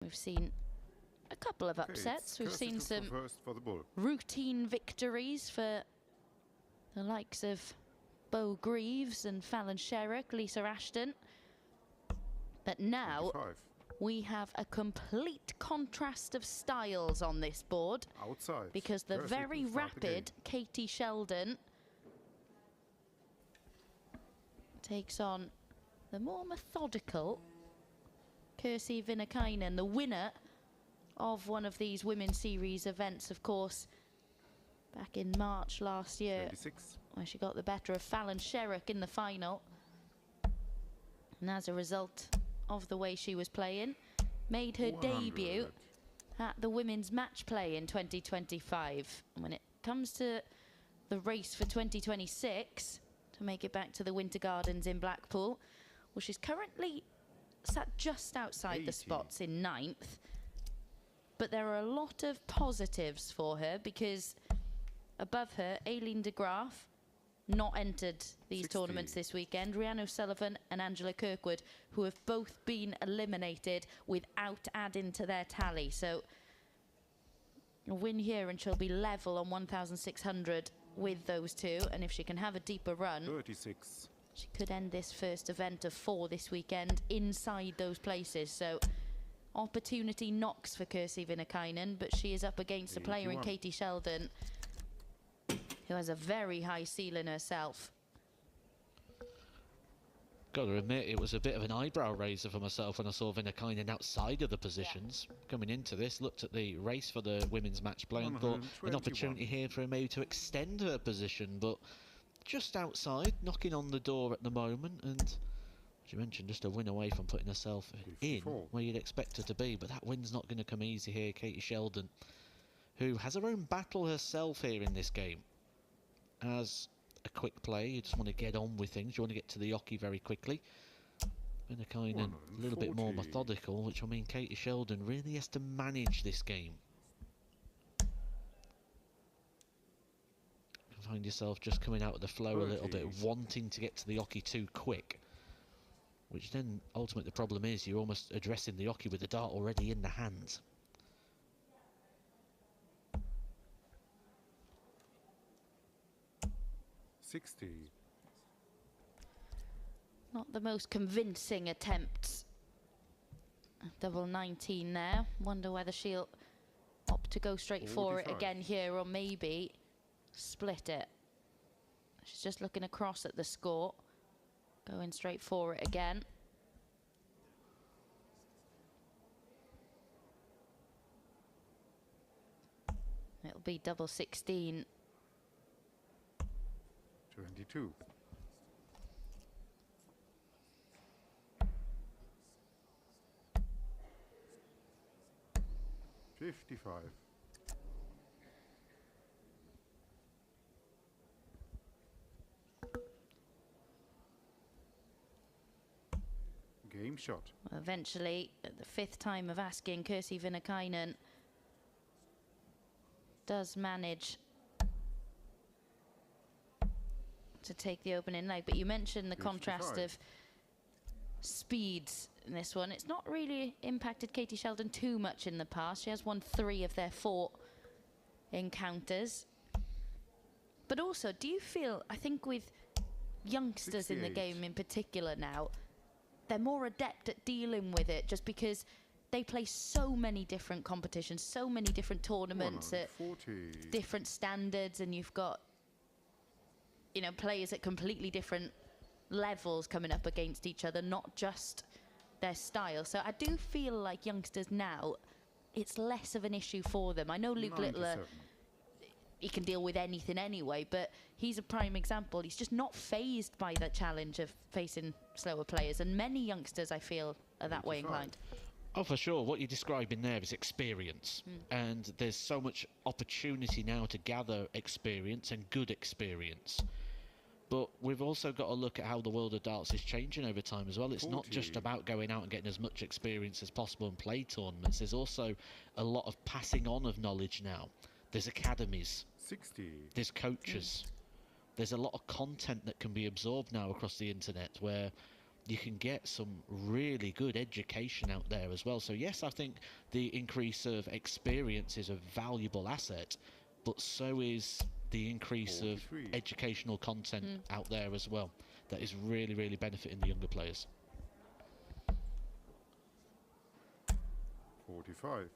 We've seen a couple of upsets. We've seen some routine victories for the likes of Beau Greaves and Fallon Sherrock, Lisa Ashton. But now 25. we have a complete contrast of styles on this board. Outside. Because the Kirsi very rapid Katie Sheldon takes on the more methodical Kirsi Viinikainen, the winner of one of these Women's Series events, of course, back in March last year, 26. where she got the better of Fallon Sherrock in the final. And as a result of the way she was playing, made her 100. debut at the Women's Match Play in 2025. And when it comes to the race for 2026, to make it back to the Winter Gardens in Blackpool, well, she's currently sat just outside 80. the spots in 9th. But there are a lot of positives for her, because above her, Aileen de Graaf not entered these 60. tournaments this weekend. Rhiannon O'Sullivan and Angela Kirkwood, who have both been eliminated without adding to their tally. So a win here and she'll be level on 1,600 with those two. And if she can have a deeper run, 36. she could end this first event of 4 this weekend inside those places. So opportunity knocks for Kirsi Viinikainen, but she is up against a player in 81. Katie Sheldon, who has a very high ceiling herself. Got to admit, it was a bit of an eyebrow raiser for myself when I saw Viinikainen outside of the positions. Coming into this, looked at the race for the women's match play and thought an opportunity here for her maybe to extend her position, but just outside, knocking on the door at the moment, and as you mentioned, just a win away from putting herself 54. in where you'd expect her to be, but that win's not going to come easy here. Katie Sheldon, who has her own battle herself here in this game. As a quick play, you just want to get on with things, you want to get to the hockey very quickly. Viinikainen a little bit more methodical, which will mean Katie Sheldon really has to manage this game. You find yourself just coming out of the flow a little bit, wanting to get to the hockey too quick, which then ultimately the problem is you're almost addressing the hockey with the dart already in the hands. Not the most convincing attempts. Double 19 there. Wonder whether she'll opt to go straight for it again here, or maybe split it. She's just looking across at the score, going straight for it again. It'll be double 16. 22. $55. Game shot. Eventually, at the 5th time of asking, Kirsi Viinikainen does manage to take the opening leg. But you mentioned the 55. contrast of speeds in this one. It's not really impacted Katie Sheldon too much in the past. She has won 3 of their 4 encounters. But also, do you feel, I think with youngsters 68. in the game in particular now, they're more adept at dealing with it just because they play so many different competitions, so many different tournaments at different standards, and you've got, you know, players at completely different levels coming up against each other, not just their style. So I do feel like youngsters now, it's less of an issue for them. I know Luke Littler, he can deal with anything anyway, but he's a prime example. He's just not fazed by the challenge of facing slower players, and many youngsters, I feel, are that way inclined. Oh, for sure. What you're describing there is experience. And there's so much opportunity now to gather experience and good experience. But we've also got to look at how the world of darts is changing over time as well. It's not just about going out and getting as much experience as possible and play tournaments. There's also a lot of passing on of knowledge now. There's academies. 60. There's coaches. There's a lot of content that can be absorbed now across the internet, where you can get some really good education out there as well. So yes, I think the increase of experience is a valuable asset, but so is the increase of 43. educational content out there as well. That is really, really benefiting the younger players. 45.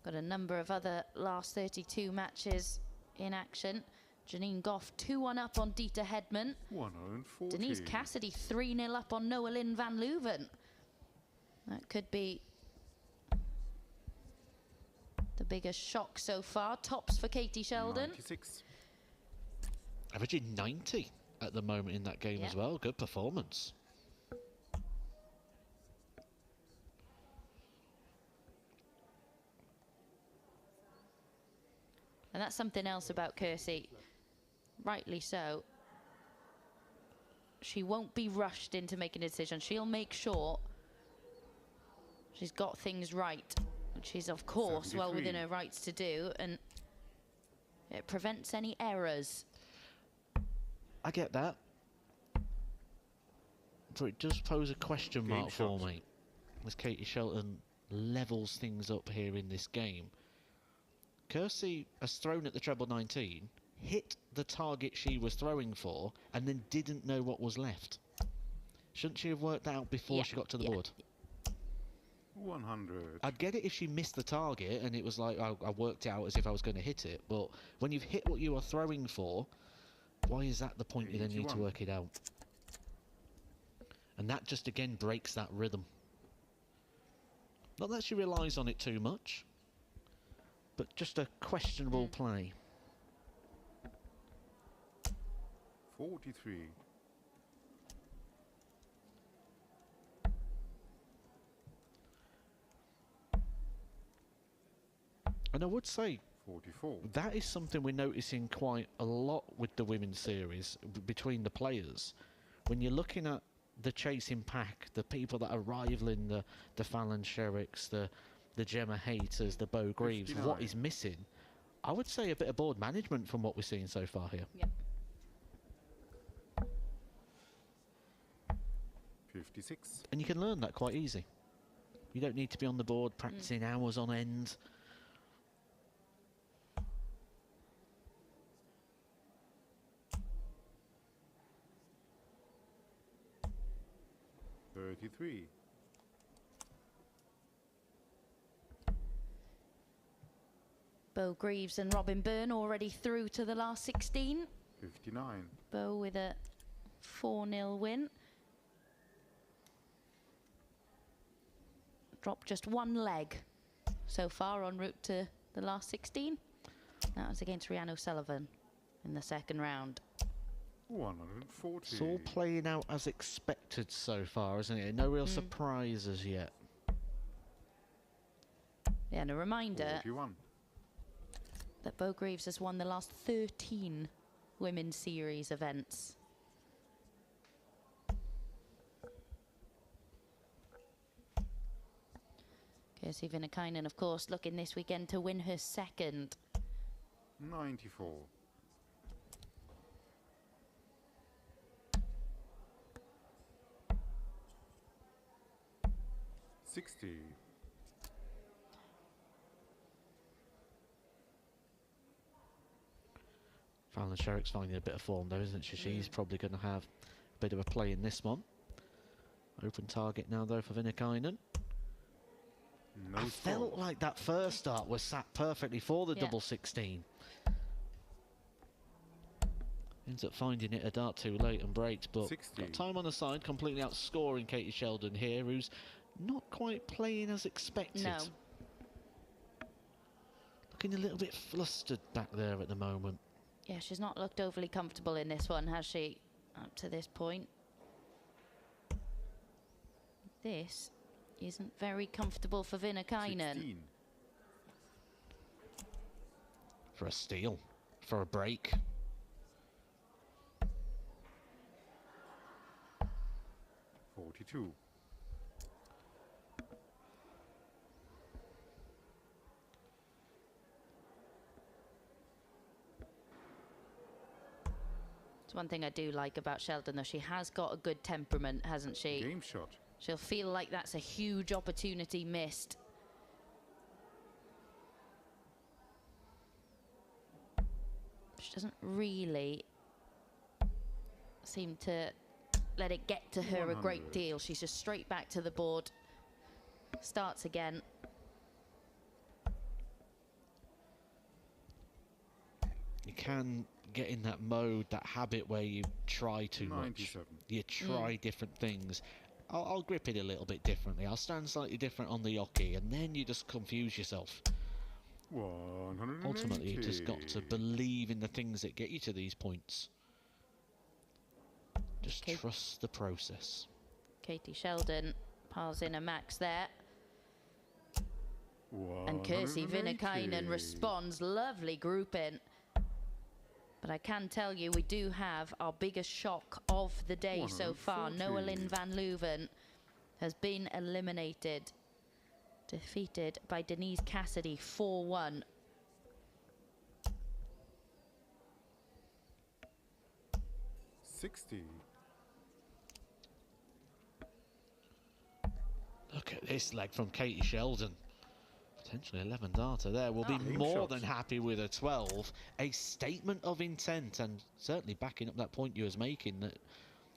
Got a number of other last 32 matches in action. Janine Goff 2-1 up on Dieter Hedman. 140. Denise Cassidy 3-0 up on Noah Lynn van Leuven. That could be the biggest shock so far. Tops for Katie Sheldon. 96. Averaging 90 at the moment in that game as well. Good performance. And that's something else about Kirsi. Rightly so. She won't be rushed into making a decision. She'll make sure she's got things right, which is, of course, 73. well within her rights to do, and it prevents any errors. I get that. But it does pose a question Game mark for shot. me as Katie Shelton levels things up here in this game. Kirsi has thrown at the treble 19, hit the target she was throwing for, and then didn't know what was left. Shouldn't she have worked that out before she got to the board? 100. I'd get it if she missed the target and it was like I worked out as if I was going to hit it, but when you've hit what you were throwing for, why is that the point you then need to 81. work it out? And that just again breaks that rhythm. Not that she relies on it too much, but just a questionable play. 43. And I would say 44. that is something we're noticing quite a lot with the women's series between the players. When you're looking at the chasing pack, the people that are rivaling the Fallon Sherricks, the Gemma Haters, the Bo Greaves, 59. what is missing? I would say a bit of board management from what we're seeing so far here. Yep. 56. And you can learn that quite easy. You don't need to be on the board practicing hours on end. $33. Bo Greaves and Robin Byrne already through to the last 16. 59. Bo with a 4-0 win. Dropped just one leg so far en route to the last 16. That was against Rhiannon O'Sullivan in the second round. 140. It's all playing out as expected so far, isn't it? No real surprises yet. Yeah, and a reminder 41. that Bo Greaves has won the last 13 women's series events. Kirsi Viinikainen, of course, looking this weekend to win her second. 94. 60. Fallon Sherrick's finding a bit of form though, isn't she? She's probably going to have a bit of a play in this one. Open target now though for Viinikainen. No I felt score. like that first start was sat perfectly for the Yeah. double 16. Ends up finding it a dart too late and breaks, but 60. got time on the side, completely outscoring Katie Sheldon here, who's not quite playing as expected. No. Looking a little bit flustered back there at the moment. Yeah, she's not looked overly comfortable in this one, has she, up to this point? This isn't very comfortable for Viinikainen. 16. For a steal, for a break. $42. one thing I do like about Sheldon, though. She has got a good temperament, hasn't she? Game shot. She'll feel like that's a huge opportunity missed. She doesn't really seem to let it get to her 100. a great deal. She's just straight back to the board. Starts again. You can get in that mode, that habit where you try too much. 97. You try different things. I'll grip it a little bit differently. I'll stand slightly different on the hockey, and then you just confuse yourself. 180. Ultimately, you just got to believe in the things that get you to these points. Just trust the process. Katie Sheldon piles in a max there. And Kirsi 180. Viinikainen responds. Lovely grouping. But I can tell you, we do have our biggest shock of the day so far. 140. Noelin van Leuven has been eliminated. Defeated by Denise Cassidy 4-1. Look at this leg from Katie Sheldon. Potentially 11 darter there. Will be more than happy with a 12. A statement of intent, and certainly backing up that point you was making, that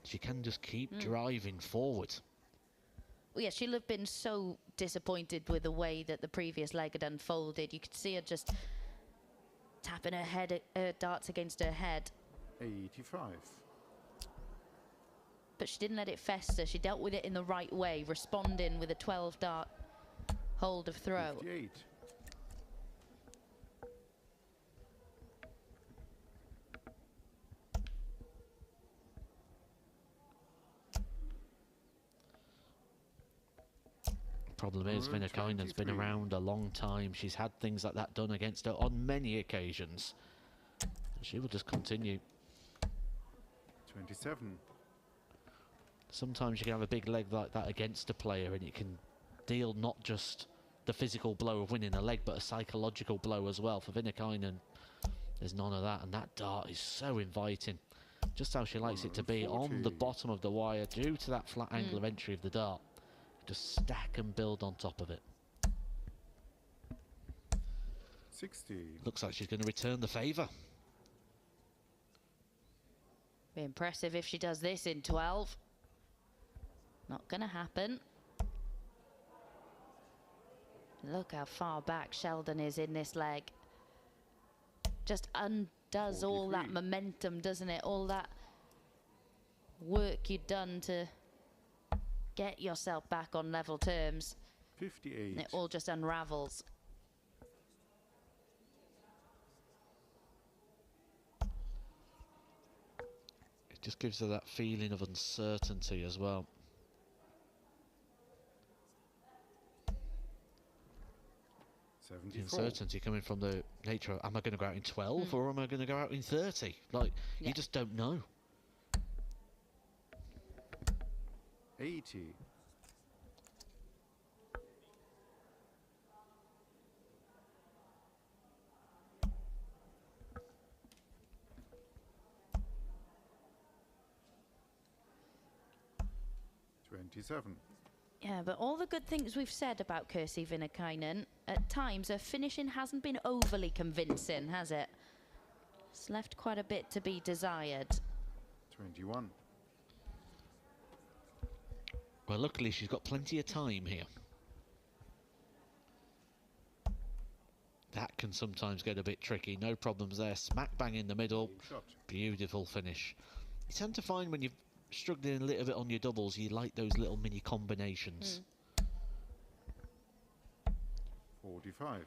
she can just keep driving forward. Well, yeah, she'll have been so disappointed with the way that the previous leg had unfolded. You could see her just tapping her head, her darts against her head. 85. But she didn't let it fester. She dealt with it in the right way, responding with a 12 dart hold of throw. 58. Problem is, Viinikainen's been around a long time. She's had things like that done against her on many occasions. And she will just continue. 27. Sometimes you can have a big leg like that against a player, and it can deal not just the physical blow of winning a leg, but a psychological blow as well. For Viinikainen, there's none of that, and that dart is so inviting. Just how she likes it to be, on the bottom of the wire, due to that flat angle of entry of the dart. Just stack and build on top of it. 60. Looks like she's going to return the favour. Be impressive if she does this in 12. Not going to happen. Look how far back Sheldon is in this leg. Just undoes all that 43. momentum, doesn't it? All that work you'd done to get yourself back on level terms. 58. And it all just unravels. It just gives her that feeling of uncertainty as well. The 74. uncertainty coming from the nature of, am I going to go out in 12 or am I going to go out in 30? Like, you just don't know. 80. $27. Yeah, but all the good things we've said about Kirsi Viinikainen, at times her finishing hasn't been overly convincing, has it? It's left quite a bit to be desired. 21. Well, luckily she's got plenty of time here. That can sometimes get a bit tricky. No problems there. Smack bang in the middle. Game shot. Beautiful finish. You tend to find when you've struggling a little bit on your doubles, you like those little mini combinations. 45.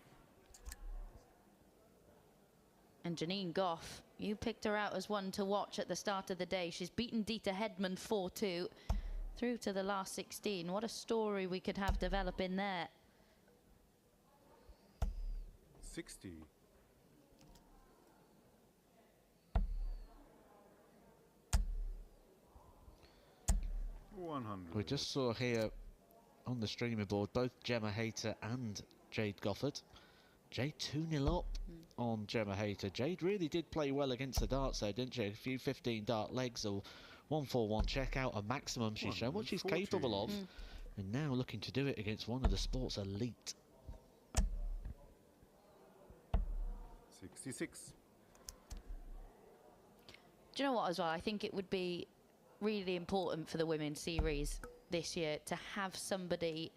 And Janine Goff, you picked her out as one to watch at the start of the day. She's beaten Dieter Hedman 4-2 through to the last 16. What a story we could have developing there. 60. We just saw here on the streamer board both Gemma Hayter and Jade Goffard Jade 2-0 up on Gemma Hayter. Jade really did play well against the darts there, didn't she? A few 15 dart legs, or 1-4-1 check out, a maximum she's shown what she's capable of. And now looking to do it against one of the sport's elite. 66. Do you know what as well? I think it would be really important for the women's series this year to have somebody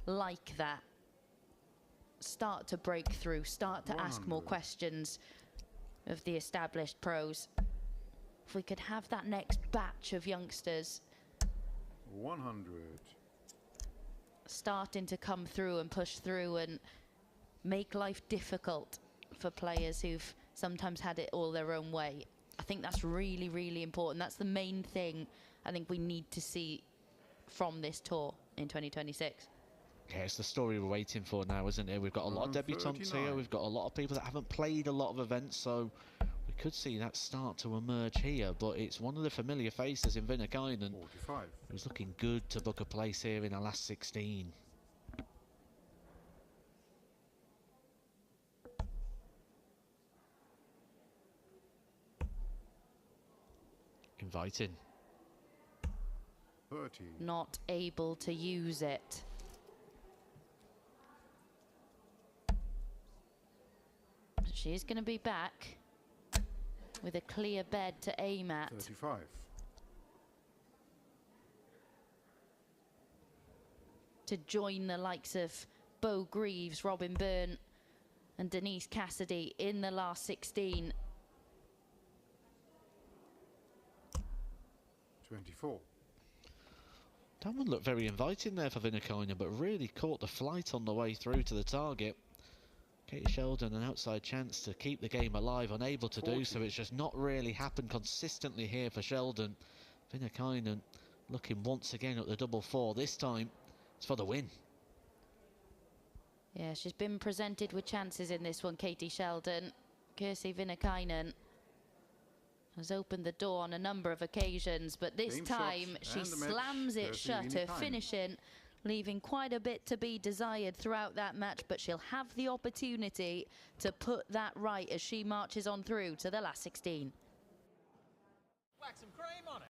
like that start to break through, start to ask more questions of the established pros. If we could have that next batch of youngsters 100. starting to come through and push through and make life difficult for players who've sometimes had it all their own way. I think that's really, really important. That's the main thing I think we need to see from this tour in 2026. Yeah, it's the story we're waiting for now, isn't it? We've got a lot of debutantes here. We've got a lot of people that haven't played a lot of events, so we could see that start to emerge here. But it's one of the familiar faces in Viinikainen. 45. It was looking good to book a place here in the last 16. Inviting. 30. Not able to use it. She is going to be back with a clear bed to aim at. 35. To join the likes of Bo Greaves, Robin Byrne and Denise Cassidy in the last 16. 24. That one looked very inviting there for Viinikainen, but really caught the flight on the way through to the target. Katie Sheldon, an outside chance to keep the game alive, unable to do so. It's just not really happened consistently here for Sheldon. Viinikainen looking once again at the 4-4. This time it's for the win. Yeah, she's been presented with chances in this one, Katie Sheldon. Kirsi Viinikainen has opened the door on a number of occasions, but this time she slams it shut, her finishing, leaving quite a bit to be desired throughout that match, but she'll have the opportunity to put that right as she marches on through to the last 16. Wax some cream on it.